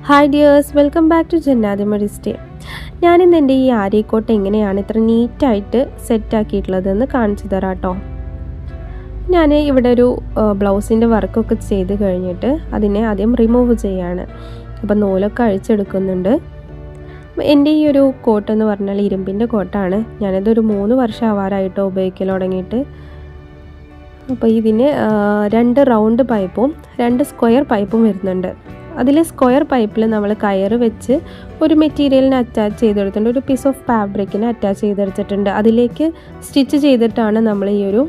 Hi dears, welcome back to Jannathi medistay. ഞാനിന്ന് എൻ്റെ ഈ ആര്യക്കോട്ട് എങ്ങനെയാണ് ഇത്ര നീറ്റായിട്ട് സെറ്റാക്കിയിട്ടുള്ളതെന്ന് കാണിച്ചു തരാം കേട്ടോ. ഞാൻ ഇവിടെ ഒരു ബ്ലൗസിൻ്റെ വർക്കൊക്കെ ചെയ്ത് കഴിഞ്ഞിട്ട് അതിനെ ആദ്യം റിമൂവ് ചെയ്യാണ്. അപ്പം നൂലൊക്കെ അഴിച്ചെടുക്കുന്നുണ്ട്. എൻ്റെ ഈ ഒരു കോട്ടെന്ന് പറഞ്ഞാൽ ഇരുമ്പിൻ്റെ കോട്ടാണ്. ഞാനിതൊരു 3 വർഷം ആവാറായിട്ടോ ഉപയോഗിക്കൽ തുടങ്ങിയിട്ട്. അപ്പോൾ ഇതിന് 2 റൗണ്ട് പൈപ്പും 2 സ്ക്വയർ പൈപ്പും വരുന്നുണ്ട്. അതിൽ സ്ക്വയർ പൈപ്പിൽ നമ്മൾ കയറ് വെച്ച് ഒരു മെറ്റീരിയലിന് അറ്റാച്ച് ചെയ്തെടുത്തിട്ടുണ്ട്, ഒരു പീസ് ഓഫ് ഫാബ്രിക്കിന് അറ്റാച്ച് ചെയ്തെടുത്തിട്ടുണ്ട്. അതിലേക്ക് സ്റ്റിച്ച് ചെയ്തിട്ടാണ് നമ്മൾ ഈ ഒരു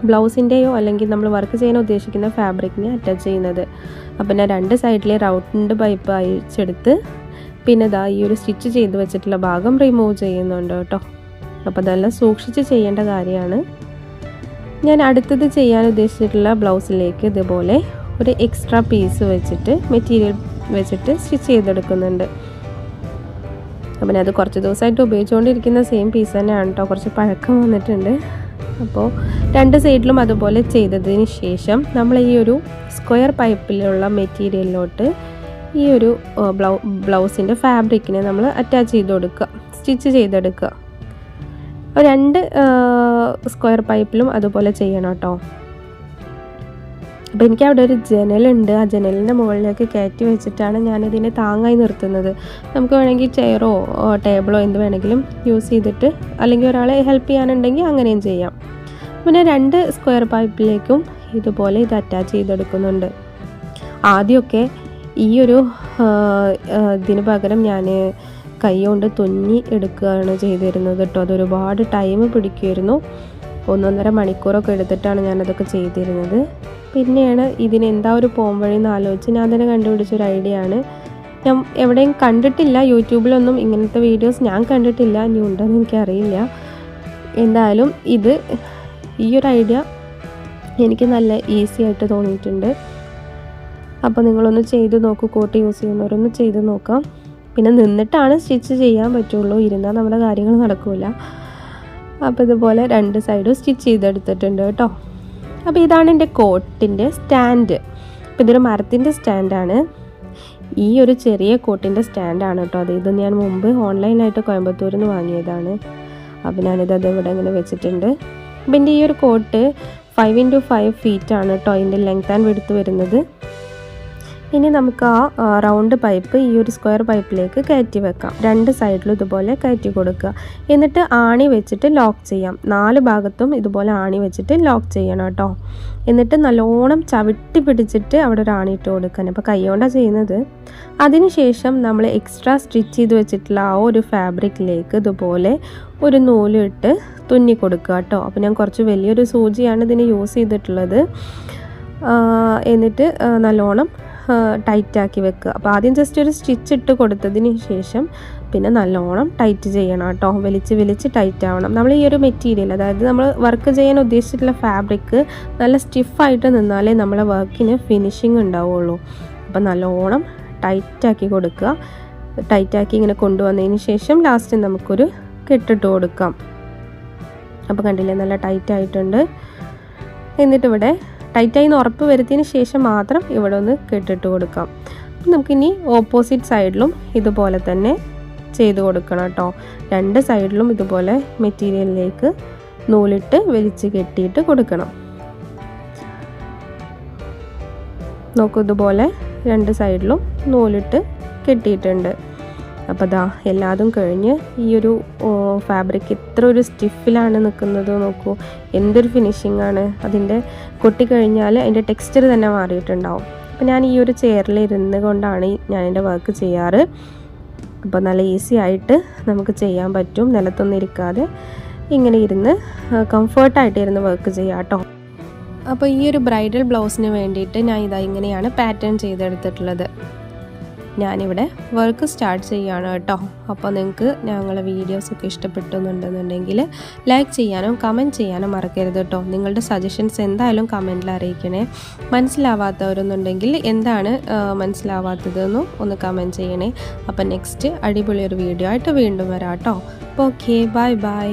ബ്ലൗസിൻ്റെയോ അല്ലെങ്കിൽ നമ്മൾ വർക്ക് ചെയ്യാൻ ഉദ്ദേശിക്കുന്ന ഫാബ്രിക്കിനെ അറ്റാച്ച് ചെയ്യുന്നത്. അപ്പം ഞാൻ 2 സൈഡിലെ റൗണ്ട് പൈപ്പ് അയച്ചെടുത്ത് പിന്നെ ഇതാ ഈ ഒരു സ്റ്റിച്ച് ചെയ്ത് വെച്ചിട്ടുള്ള ഭാഗം റിമൂവ് ചെയ്യുന്നുണ്ട് കേട്ടോ. അപ്പോൾ അതെല്ലാം സൂക്ഷിച്ച് ചെയ്യേണ്ട കാര്യമാണ്. ഞാൻ അടുത്തത് ചെയ്യാൻ ഉദ്ദേശിച്ചിട്ടുള്ള ബ്ലൗസിലേക്ക് ഇതുപോലെ ഒരു എക്സ്ട്രാ പീസ് വെച്ചിട്ട് മെറ്റീരിയൽ വെച്ചിട്ട് സ്റ്റിച്ച് ചെയ്തെടുക്കുന്നുണ്ട്. അപ്പം അത് കുറച്ച് ദിവസമായിട്ട് ഉപയോഗിച്ചുകൊണ്ടിരിക്കുന്ന സെയിം പീസ് തന്നെയാണ് കേട്ടോ. കുറച്ച് പഴക്കം വന്നിട്ടുണ്ട്. അപ്പോൾ 2 സൈഡിലും അതുപോലെ ചെയ്തതിന് ശേഷം നമ്മൾ ഈ ഒരു സ്ക്വയർ പൈപ്പിലുള്ള മെറ്റീരിയലിലോട്ട് ഈ ഒരു ബ്ലൗസിൻ്റെ ഫാബ്രിക്കിനെ നമ്മൾ അറ്റാച്ച് ചെയ്ത് കൊടുക്കുക, സ്റ്റിച്ച് ചെയ്തെടുക്കുക. 2 സ്ക്വയർ പൈപ്പിലും അതുപോലെ ചെയ്യണം കേട്ടോ. അപ്പോൾ എനിക്ക് അവിടെ ഒരു ജനലുണ്ട്. ആ ജനലിൻ്റെ മുകളിലേക്ക് കയറ്റി വെച്ചിട്ടാണ് ഞാനിതിനെ താങ്ങായി നിർത്തുന്നത്. നമുക്ക് വേണമെങ്കിൽ ചെയറോ ടേബിളോ എന്ത് വേണമെങ്കിലും യൂസ് ചെയ്തിട്ട്, അല്ലെങ്കിൽ ഒരാളെ ഹെൽപ്പ് ചെയ്യാനുണ്ടെങ്കിൽ അങ്ങനെയും ചെയ്യാം. പിന്നെ 2 സ്ക്വയർ പൈപ്പിലേക്കും ഇതുപോലെ ഇത് അറ്റാച്ച് ചെയ്തെടുക്കുന്നുണ്ട്. ആദ്യമൊക്കെ ഈ ഒരു ഇതിന് പകരം ഞാൻ കൈ കൊണ്ട് തുന്നി എടുക്കുകയാണ് ചെയ്തിരുന്നത് കേട്ടോ. അതൊരുപാട് ടൈം പിടിക്കുമായിരുന്നു. 1.5 മണിക്കൂറൊക്കെ എടുത്തിട്ടാണ് ഞാനതൊക്കെ ചെയ്തിരുന്നത്. പിന്നെയാണ് ഇതിനെന്താ ഒരു പോംവഴി എന്ന് ആലോചിച്ച് ഞാൻ തന്നെ കണ്ടുപിടിച്ചൊരു ഐഡിയ ആണ്. ഞാൻ എവിടെയും കണ്ടിട്ടില്ല, യൂട്യൂബിലൊന്നും ഇങ്ങനത്തെ വീഡിയോസ് ഞാൻ കണ്ടിട്ടില്ല, ഇനി ഉണ്ടെന്ന് എനിക്കറിയില്ല. എന്തായാലും ഈ ഒരു ഐഡിയ എനിക്ക് നല്ല ഈസി ആയിട്ട് തോന്നിയിട്ടുണ്ട്. അപ്പോൾ നിങ്ങളൊന്ന് ചെയ്ത് നോക്കൂ, കോട്ട് യൂസ് ചെയ്യുന്നവരൊന്ന് ചെയ്ത് നോക്കാം. പിന്നെ നിന്നിട്ടാണ് സ്റ്റിച്ച് ചെയ്യാൻ പറ്റുള്ളൂ, ഇരുന്നാൽ നമ്മുടെ കാര്യങ്ങൾ നടക്കില്ല. അപ്പോൾ ഇതുപോലെ 2 സൈഡും സ്റ്റിച്ച് ചെയ്തെടുത്തിട്ടുണ്ട് കേട്ടോ. അപ്പോൾ ഇതാണ് എൻ്റെ കോട്ടിൻ്റെ സ്റ്റാൻഡ്. അപ്പോൾ ഇതൊരു മരത്തിൻ്റെ സ്റ്റാൻഡാണ്. ഈ ഒരു ചെറിയ കോട്ടിൻ്റെ സ്റ്റാൻഡാണ് കേട്ടോ. ഇത് ഞാൻ മുമ്പ് ഓൺലൈനായിട്ട് കോയമ്പത്തൂരിൽ നിന്ന് വാങ്ങിയതാണ്. അപ്പോൾ ഞാനിത് ഇവിടെ ഇങ്ങനെ വെച്ചിട്ടുണ്ട്. അപ്പോൾ എൻ്റെ ഈ ഒരു കോട്ട് 5x5 ഫീറ്റാണ് കേട്ടോ ഇതിൻ്റെ ലെങ്ത് ആൻഡ് വിഡ്ത്ത് വരുന്നത്. ഇനി നമുക്ക് ആ റൗണ്ട് പൈപ്പ് ഈ ഒരു സ്ക്വയർ പൈപ്പിലേക്ക് കയറ്റി വെക്കാം. 2 സൈഡിലും ഇതുപോലെ കയറ്റി കൊടുക്കുക. എന്നിട്ട് ആണി വെച്ചിട്ട് ലോക്ക് ചെയ്യാം. 4 ഭാഗത്തും ഇതുപോലെ ആണി വെച്ചിട്ട് ലോക്ക് ചെയ്യണം കേട്ടോ. എന്നിട്ട് നല്ലോണം ചവിട്ടി പിടിച്ചിട്ട് അവിടെ ഒരു ആണി ഇട്ട് കൊടുക്കാൻ. അപ്പോൾ കൈകൊണ്ടാണ് ചെയ്യുന്നത്. അതിനുശേഷം നമ്മൾ എക്സ്ട്രാ സ്റ്റിച്ച് ചെയ്ത് വെച്ചിട്ടുള്ള ആ ഒരു ഫാബ്രിക്കിലേക്ക് ഇതുപോലെ ഒരു നൂലിട്ട് തുന്നി കൊടുക്കുക കേട്ടോ. അപ്പോൾ ഞാൻ കുറച്ച് വലിയൊരു സൂചിയാണ് ഇതിന് യൂസ് ചെയ്തിട്ടുള്ളത്. എന്നിട്ട് നല്ലോണം ടൈറ്റാക്കി വെക്കുക. അപ്പോൾ ആദ്യം ജസ്റ്റ് ഒരു സ്റ്റിച്ച് ഇട്ട് കൊടുത്തതിന് ശേഷം പിന്നെ നല്ലോണം ടൈറ്റ് ചെയ്യണം കേട്ടോ. വലിച്ച് ടൈറ്റ് ആവണം. നമ്മൾ ഈ ഒരു മെറ്റീരിയൽ, അതായത് നമ്മൾ വർക്ക് ചെയ്യാൻ ഉദ്ദേശിച്ചിട്ടുള്ള ഫാബ്രിക് നല്ല സ്റ്റിഫായിട്ട് നിന്നാലേ നമ്മളെ വർക്കിന് ഫിനിഷിങ് ഉണ്ടാവുള്ളൂ. അപ്പോൾ നല്ലോണം ടൈറ്റാക്കി കൊടുക്കുക. ടൈറ്റാക്കി ഇങ്ങനെ കൊണ്ടുവന്നതിന് ശേഷം ലാസ്റ്റ് നമുക്കൊരു കെട്ടിട്ട് കൊടുക്കാം. അപ്പോൾ കണ്ടില്ലേ, നല്ല ടൈറ്റായിട്ടുണ്ട്. എന്നിട്ടിവിടെ ടൈറ്റായി ഉറപ്പ് വരുത്തിയതിന് ശേഷം മാത്രം ഇവിടെ ഒന്ന് കെട്ടിട്ട് കൊടുക്കാം. നമുക്കിനി ഓപ്പോസിറ്റ് സൈഡിലും ഇതുപോലെ തന്നെ ചെയ്ത് കൊടുക്കണം കേട്ടോ. 2 സൈഡിലും ഇതുപോലെ മെറ്റീരിയലിലേക്ക് നൂലിട്ട് വലിച്ച് കെട്ടിയിട്ട് കൊടുക്കണം. നോക്കൂ, ഇതുപോലെ 2 സൈഡിലും നൂലിട്ട് കെട്ടിയിട്ടുണ്ട്. അപ്പോൾ ദാ എല്ലാതും കഴിഞ്ഞ് ഈ ഒരു ഫാബ്രിക് ഇത്ര ഒരു സ്റ്റിഫിലാണ് നിൽക്കുന്നത്. നോക്കൂ, എന്തൊരു ഫിനിഷിംഗ് ആണ്. അതിൻ്റെ കൊട്ടിക്കഴിഞ്ഞാൽ അതിൻ്റെ ടെക്സ്ചർ തന്നെ മാറിയിട്ടുണ്ടാവും. അപ്പോൾ ഞാൻ ഈ ഒരു ചെയറിൽ ഇരുന്ന് കൊണ്ടാണ് ഞാൻ എൻ്റെ വർക്ക് ചെയ്യാറ്. അപ്പോൾ നല്ല ഈസി ആയിട്ട് നമുക്ക് ചെയ്യാൻ പറ്റും. നിലത്തൊന്നും ഇരിക്കാതെ ഇങ്ങനെ ഇരുന്ന് കംഫർട്ടായിട്ട് ഇരുന്ന് വർക്ക് ചെയ്യാം കേട്ടോ. അപ്പോൾ ഈ ഒരു ബ്രൈഡൽ ബ്ലൗസിന് വേണ്ടിയിട്ട് ഞാൻ ഇങ്ങനെയാണ് പാറ്റേൺ ചെയ്തെടുത്തിട്ടുള്ളത്. ഞാനിവിടെ വർക്ക് സ്റ്റാർട്ട് ചെയ്യുകയാണ് കേട്ടോ. അപ്പോൾ നിങ്ങൾക്ക് ഞങ്ങളെ വീഡിയോസൊക്കെ ഇഷ്ടപ്പെട്ടുന്നുണ്ടെന്നുണ്ടെങ്കിൽ ലൈക്ക് ചെയ്യാനും കമൻറ്റ് ചെയ്യാനും മറക്കരുത് കേട്ടോ. നിങ്ങളുടെ സജഷൻസ് എന്തായാലും കമൻറ്റിൽ അറിയിക്കണേ. മനസ്സിലാവാത്തവരെന്നുണ്ടെങ്കിൽ എന്താണ് മനസ്സിലാവാത്തതെന്നും ഒന്ന് കമൻറ്റ് ചെയ്യണേ. അപ്പോൾ നെക്സ്റ്റ് അടിപൊളിയൊരു വീഡിയോ ആയിട്ട് വീണ്ടും വരാം കേട്ടോ. അപ്പോൾ ഓക്കെ, ബൈ.